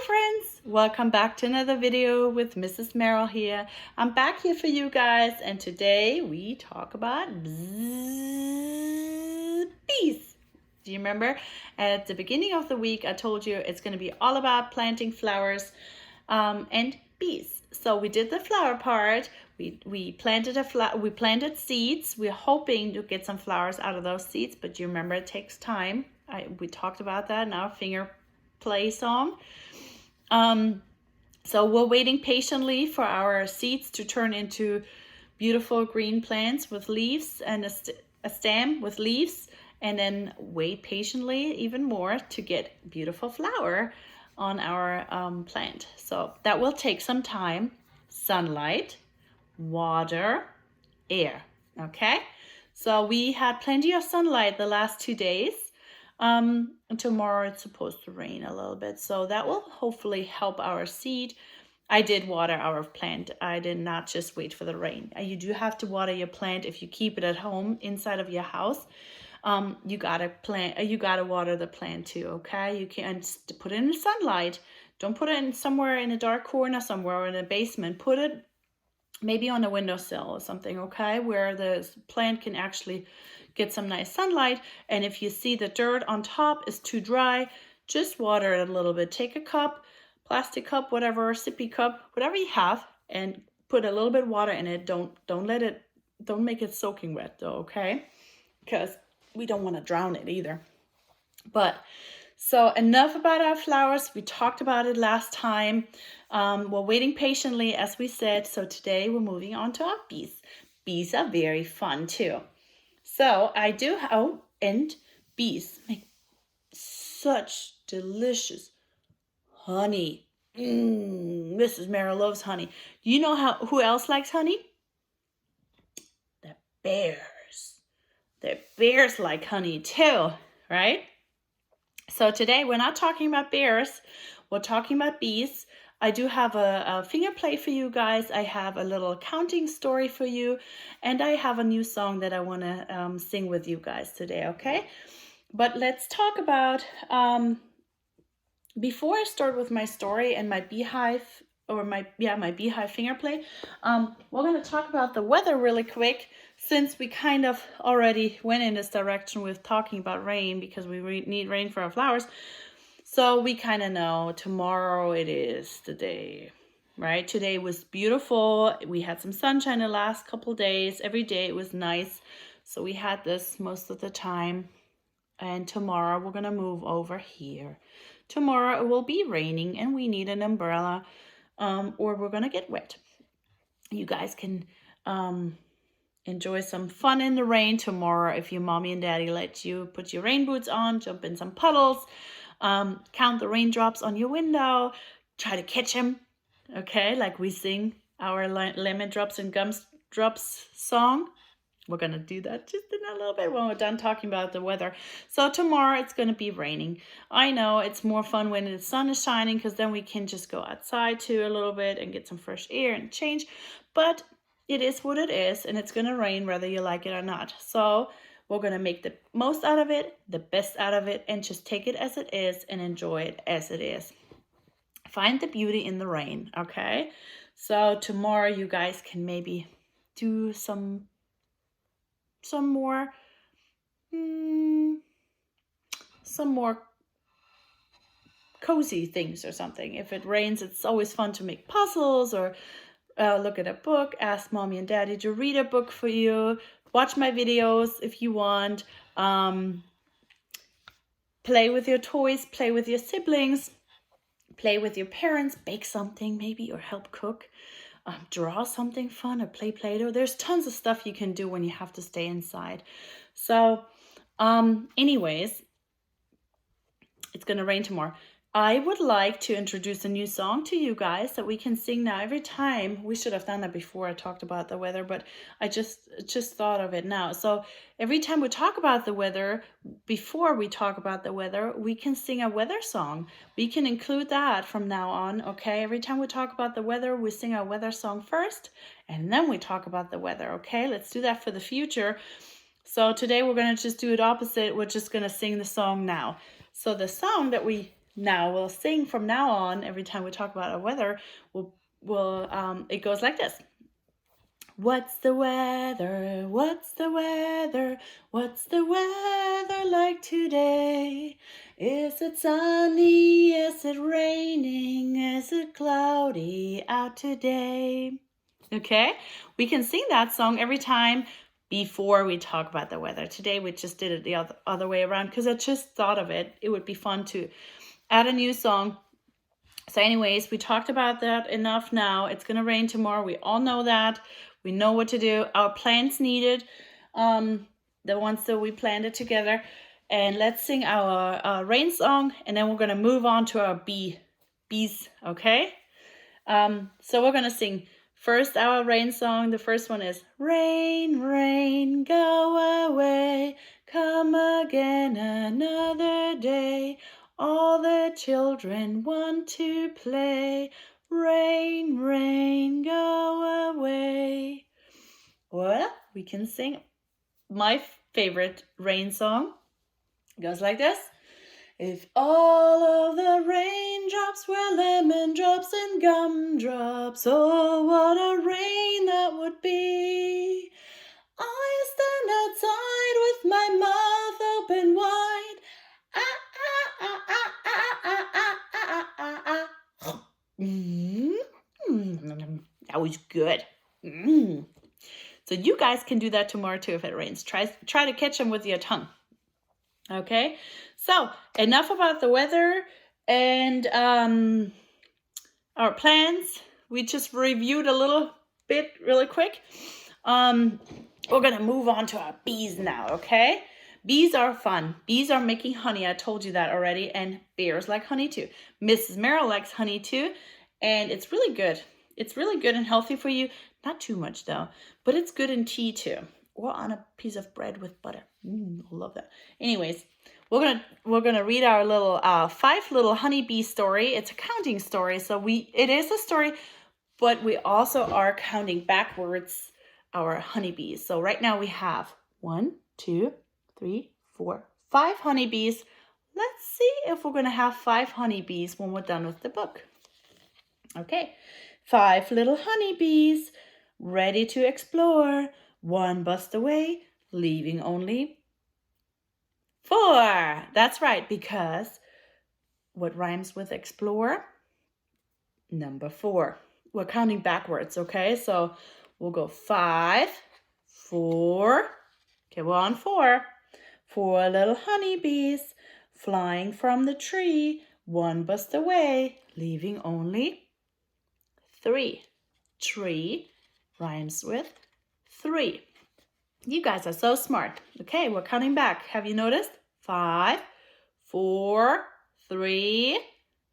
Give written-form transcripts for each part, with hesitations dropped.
friends, welcome back to another video with Mrs. Merrill here. I'm back here for you guys, and today we talk about bees. Do you remember at the beginning of the week I told you it's going to be all about planting flowers and bees. So we did the flower part. We planted seeds. We're hoping to get some flowers out of those seeds, but you remember it takes time. We talked about that in our finger play song. So we're waiting patiently for our seeds to turn into beautiful green plants with leaves and a stem with leaves, and then wait patiently even more to get beautiful flower on our plant. So that will take some time, sunlight, water, air. Okay, so we had plenty of sunlight the last 2 days. Tomorrow it's supposed to rain a little bit, so that will hopefully help our seed. I did water our plant. I did not just wait for the rain. You do have to water your plant if you keep it at home inside of your house. You gotta water the plant too. Okay, you can't put it in the sunlight. Don't put it in somewhere in a dark corner somewhere or in a basement. Put it maybe on a windowsill or something, okay, where the plant can actually get some nice sunlight. And if you see the dirt on top is too dry, just water it a little bit. Take a cup, plastic cup, whatever, sippy cup, whatever you have, and put a little bit of water in it. Don't make it soaking wet though, okay? Because we don't want to drown it either. But so enough about our flowers. We talked about it last time. We're waiting patiently, as we said. So today we're moving on to our bees. Bees are very fun too. So and bees make such delicious honey. Mrs. Merrill loves honey. You know who else likes honey? The bears. The bears like honey too, right? So today we're not talking about bears, we're talking about bees. I do have a finger play for you guys. I have a little counting story for you, and I have a new song that I want to sing with you guys today, okay? But let's talk about, before I start with my story and my beehive, or my beehive finger play, we're going to talk about the weather really quick, since we kind of already went in this direction with talking about rain, because we need rain for our flowers. So we kind of know tomorrow it is the day, right? Today was beautiful. We had some sunshine the last couple days. Every day it was nice. So we had this most of the time. And tomorrow we're going to move over here. Tomorrow it will be raining and we need an umbrella, or we're going to get wet. You guys can enjoy some fun in the rain tomorrow if your mommy and daddy let you. Put your rain boots on, jump in some puddles, count the raindrops on your window, try to catch them, okay, like we sing our lemon drops and gumdrops song. We're going to do that just in a little bit when we're done talking about the weather. So tomorrow it's going to be raining. I know it's more fun when the sun is shining, because then we can just go outside too a little bit and get some fresh air and change. But it is what it is, and it's going to rain whether you like it or not. So we're going to make the most out of it, the best out of it, and just take it as it is and enjoy it as it is. Find the beauty in the rain, okay? So tomorrow you guys can maybe do some more cozy things or something. If it rains, it's always fun to make puzzles, or look at a book, ask mommy and daddy to read a book for you, watch my videos if you want, play with your toys, play with your siblings, play with your parents, bake something maybe, or help cook, draw something fun, or play Play-Doh. There's tons of stuff you can do when you have to stay inside. So anyways, it's gonna rain tomorrow. I would like to introduce a new song to you guys that we can sing now every time. We should have done that before I talked about the weather, but I just thought of it now. So every time we talk about the weather, before we talk about the weather, we can sing a weather song. We can include that from now on, okay? Every time we talk about the weather, we sing our weather song first, and then we talk about the weather, okay? Let's do that for the future. So today we're going to just do it opposite. We're just going to sing the song now. So the song that we Now we'll sing from now on. Every time we talk about our weather, it goes like this. What's the weather? What's the weather? What's the weather like today? Is it sunny? Is it raining? Is it cloudy out today? Okay, we can sing that song every time before we talk about the weather. Today we just did it the other way around because I just thought of it. It would be fun to add a new song. So anyways, we talked about that enough now. It's going to rain tomorrow. We all know that. We know what to do. Our plants needed, the ones that we planted together. And let's sing our rain song, and then we're going to move on to our bees, okay? So we're going to sing first our rain song. The first one is rain, rain, go away, come again another day. All the children want to play. Rain, rain, go away. Well, we can sing my favorite rain song. It goes like this. If all of the raindrops were lemon drops and gumdrops, oh, what a rain that would be. I stand outside with my mouth open wide. That was good. So you guys can do that tomorrow too if it rains. Try to catch them with your tongue. Okay, so enough about the weather and our plans. We just reviewed a little bit really quick. We're gonna move on to our bees now, okay? Bees are fun. Bees are making honey. I told you that already. And bears like honey too. Mrs. Merrill likes honey too. And it's really good. It's really good and healthy for you. Not too much though. But it's good in tea too. Or on a piece of bread with butter. I love that. Anyways, we're gonna read our little 5 little honeybee story. It's a counting story. So it is a story, but we also are counting backwards our honeybees. So right now we have 1, 2, 3, 4, 5 honeybees. Let's see if we're going to have 5 honeybees when we're done with the book. Okay, 5 little honeybees ready to explore. 1 buzzed away, leaving only 4. That's right, because what rhymes with explore? Number 4. We're counting backwards, okay? So we'll go 5, 4. Okay, we're on 4. 4 little honeybees flying from the tree. 1 buzzed away, leaving only 3. Tree rhymes with 3. You guys are so smart. Okay, we're counting back. Have you noticed? 5, 4, 3.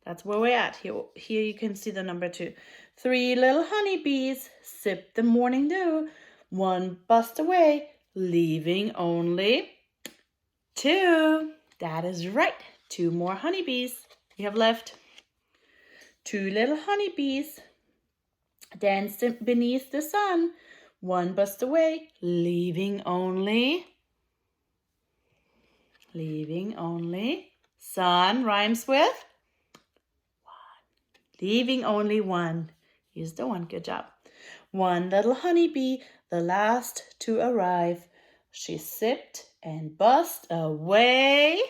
That's where we're at. Here you can see the number 2. 3 little honeybees sipped the morning dew. 1 buzzed away, leaving only 2. That is right. 2 more honeybees we have left. 2 little honeybees danced beneath the sun. 1 buzzed away, leaving only. Sun rhymes with 1. Leaving only 1. Here's the 1. Good job. 1 little honeybee, the last to arrive. She sipped and buzzed away.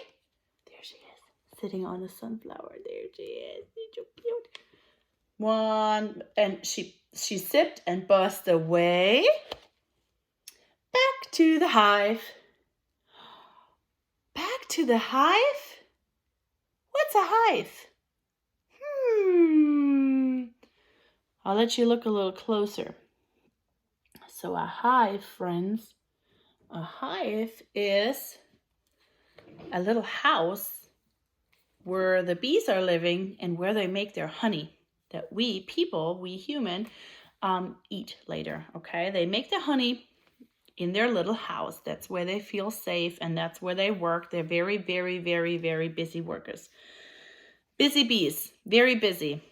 There she is, sitting on a sunflower. There she is. She's so cute. 1, and she sipped and buzzed away. Back to the hive. Back to the hive? What's a hive? I'll let you look a little closer. So a hive, friends, a hive is a little house where the bees are living and where they make their honey that we human, eat later, okay? They make the honey in their little house. That's where they feel safe, and that's where they work. They're very, very, very, very busy workers. Busy bees, very busy.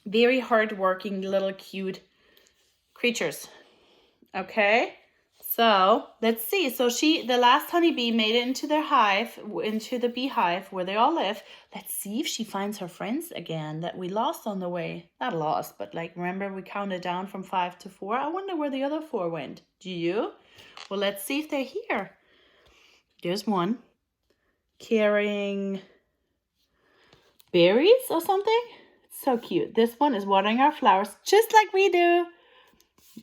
Very hardworking little cute creatures. Okay? So let's see. So the last honeybee made it into their hive, into the beehive where they all live. Let's see if she finds her friends again that we lost on the way. Not lost, but like, remember we counted down from 5 to 4. I wonder where the other 4 went. Do you? Well, let's see if they're here. There's one carrying berries or something. It's so cute. This one is watering our flowers just like we do.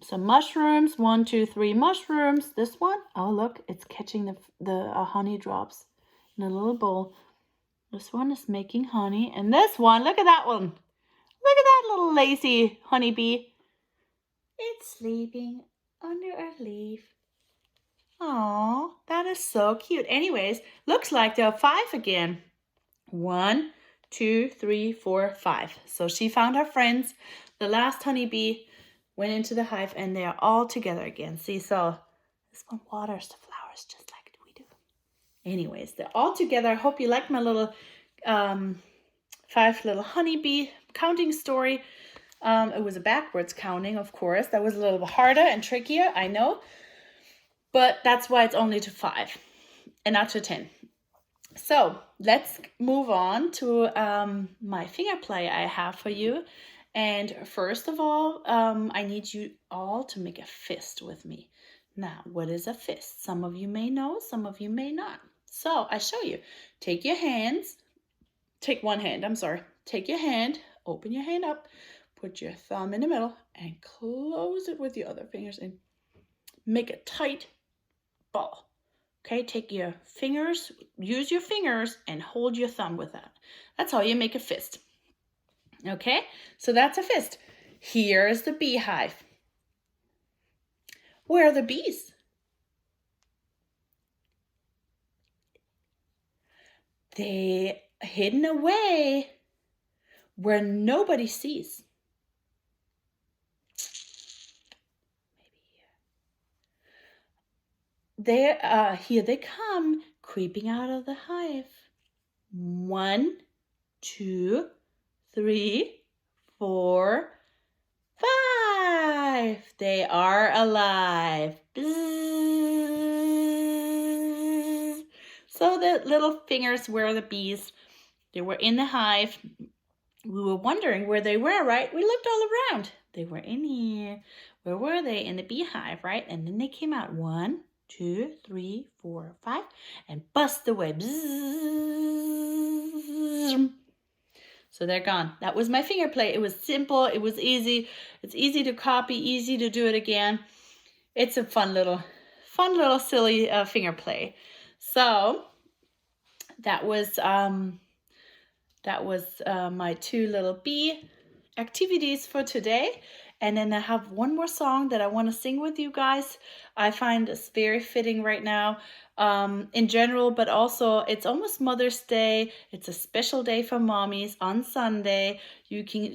Some mushrooms, 1, 2, 3 mushrooms. This one, oh look, it's catching the honey drops in a little bowl. This one is making honey, and this one, look at that one. Look at that little lazy honeybee. It's sleeping under a leaf. Oh, that is so cute. Anyways, looks like there are 5 again. 1, 2, 3, 4, 5. So she found her friends. The last honeybee went into the hive, and they are all together again. See, so this one waters the flowers just like we do. Anyways, they're all together. I hope you like my little 5 little honeybee counting story. It was a backwards counting, of course. That was a little harder and trickier, I know. But that's why it's only to 5 and not to 10. So let's move on to my finger play I have for you. And first of all, I need you all to make a fist with me. Now, what is a fist? Some of you may know, some of you may not. So I show you. Take your hands. Take one hand, I'm sorry. Take your hand, open your hand up, put your thumb in the middle, and close it with your other fingers and make a tight ball. Okay, take your fingers, use your fingers, and hold your thumb with that. That's how you make a fist. Okay, so that's a fist. Here is the beehive. Where are the bees? They hidden away where nobody sees. Here they come, creeping out of the hive. 1, 2, 3, 4, 5. They are alive. Bzzz. So the little fingers were the bees. They were in the hive. We were wondering where they were, right? We looked all around. They were in here. Where were they? In the beehive, right? And then they came out. 1, 2, 3, 4, 5, and bust away. Bzzz. So they're gone. That was my finger play. It was simple. It was easy. It's easy to copy, easy to do it again. It's a fun little silly finger play. So that was my 2 little bee activities for today. And then I have one more song that I want to sing with you guys. I find it's very fitting right now in general, but also it's almost Mother's Day. It's a special day for mommies on Sunday. You can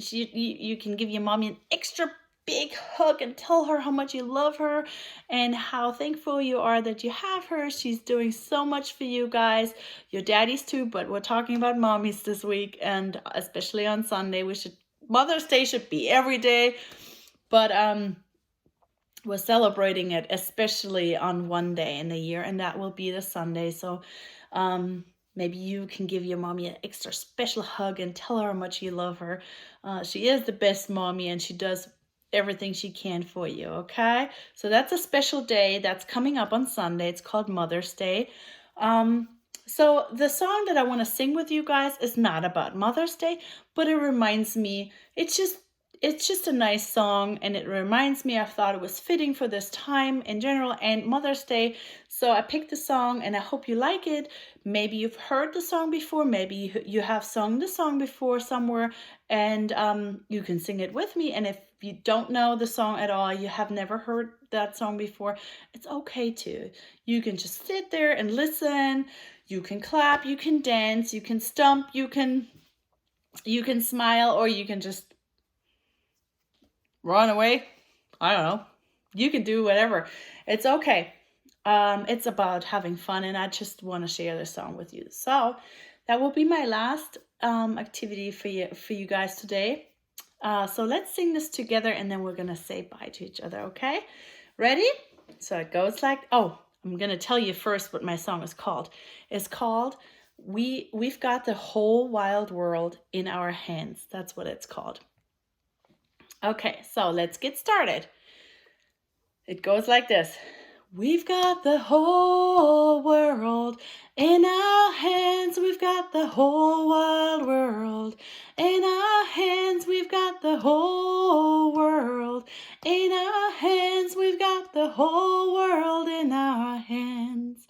give your mommy an extra big hug and tell her how much you love her and how thankful you are that you have her. She's doing so much for you guys, your daddies too, but we're talking about mommies this week, and especially on Sunday. Mother's Day should be every day, but we're celebrating it especially on one day in the year, and that will be the Sunday. So maybe you can give your mommy an extra special hug and tell her how much you love her. She is the best mommy, and she does everything she can for you, okay? So that's a special day that's coming up on Sunday. It's called Mother's Day. So the song that I want to sing with you guys is not about Mother's Day, but it reminds me, it's just a nice song, and it reminds me, I thought it was fitting for this time in general and Mother's Day. So I picked the song, and I hope you like it. Maybe you've heard the song before, maybe you have sung the song before somewhere, and you can sing it with me. And if you don't know the song at all, you have never heard that song before, it's okay too. You can just sit there and listen. You can clap, you can dance, you can stomp, you can smile, or you can just run away. I don't know. You can do whatever. It's okay. It's about having fun, and I just want to share this song with you. So that will be my last activity for you guys today. So let's sing this together, and then we're gonna say bye to each other. Okay? Ready? So it goes like, oh, I'm gonna tell you first what my song is called. It's called We've Got the Whole Wild World in Our Hands. That's what it's called. Okay, so let's get started. It goes like this. We've got the whole world in our hands. We've got the whole wild world in our hands. We've got the whole world in our hands. We've got the whole world in our hands.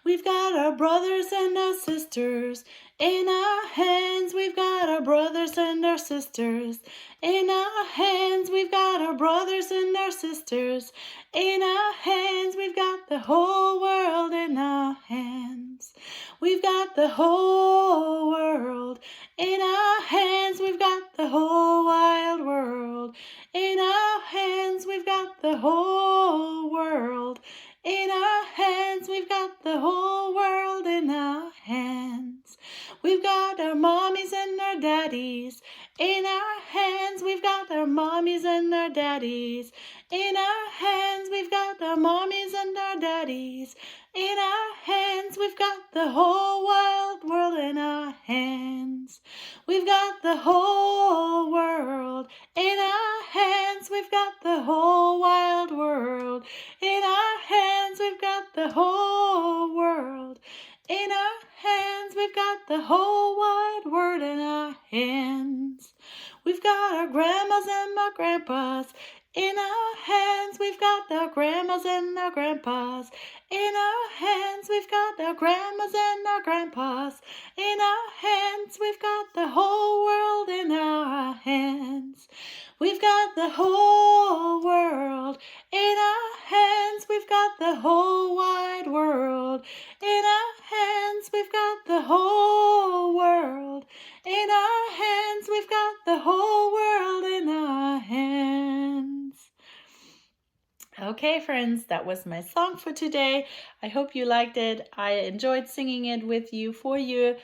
We've got our brothers and our sisters in our hands. We've got our brothers and our sisters in our hands. We've got our brothers and our sisters in our hands. We've got the whole world in our hands. We've got the whole world in our hands. We've got the whole wild world in our hands. We've got the whole world in our hands. We've got the whole world in our hands. We've got our mommies and our daddies in our hands. We've got our mommies and our daddies in our hands. We've got our mommies and our daddies in our hands. We've got the whole wild world in our hands. We've got the whole world in our hands. We've got the whole wild world in our hands. We've got the whole world in our hands. We've got the whole wide world in our hands. We've got our grandmas and our grandpas in our hands. We've got our grandmas and our grandpas in our hands. We've got our grandmas and our grandpas in our hands. We've got the whole world in our hands. We've got the whole world in our hands. We've got the whole wide world in our hands. We've got the whole world in our hands. We've got the whole world in our hands. Okay, friends, that was my song for today. I hope you liked it. I enjoyed singing it with you, for you.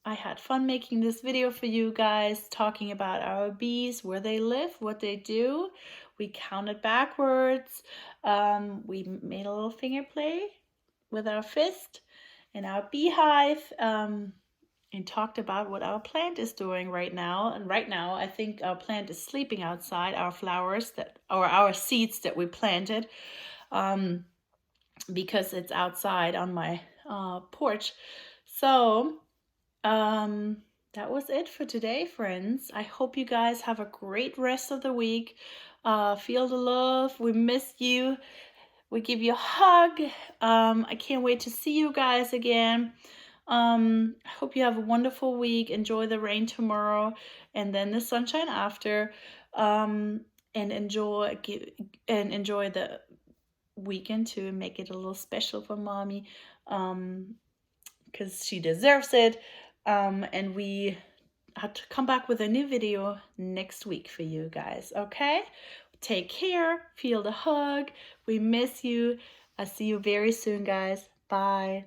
I had fun making this video for you guys, talking about our bees, where they live, what they do. We counted backwards. We made a little finger play with our fist in our beehive, and talked about what our plant is doing right now. And right now, I think our plant is sleeping outside, our flowers or our seeds that we planted, because it's outside on my porch. So that was it for today, friends. I hope you guys have a great rest of the week. Feel the love. We miss you. We give you a hug. I can't wait to see you guys again. I hope you have a wonderful week. Enjoy the rain tomorrow and then the sunshine after. And enjoy the weekend to make it a little special for mommy, because she deserves it. And we have to come back with a new video next week for you guys. Okay, take care. Feel the hug. We miss you. I'll see you very soon, guys. Bye.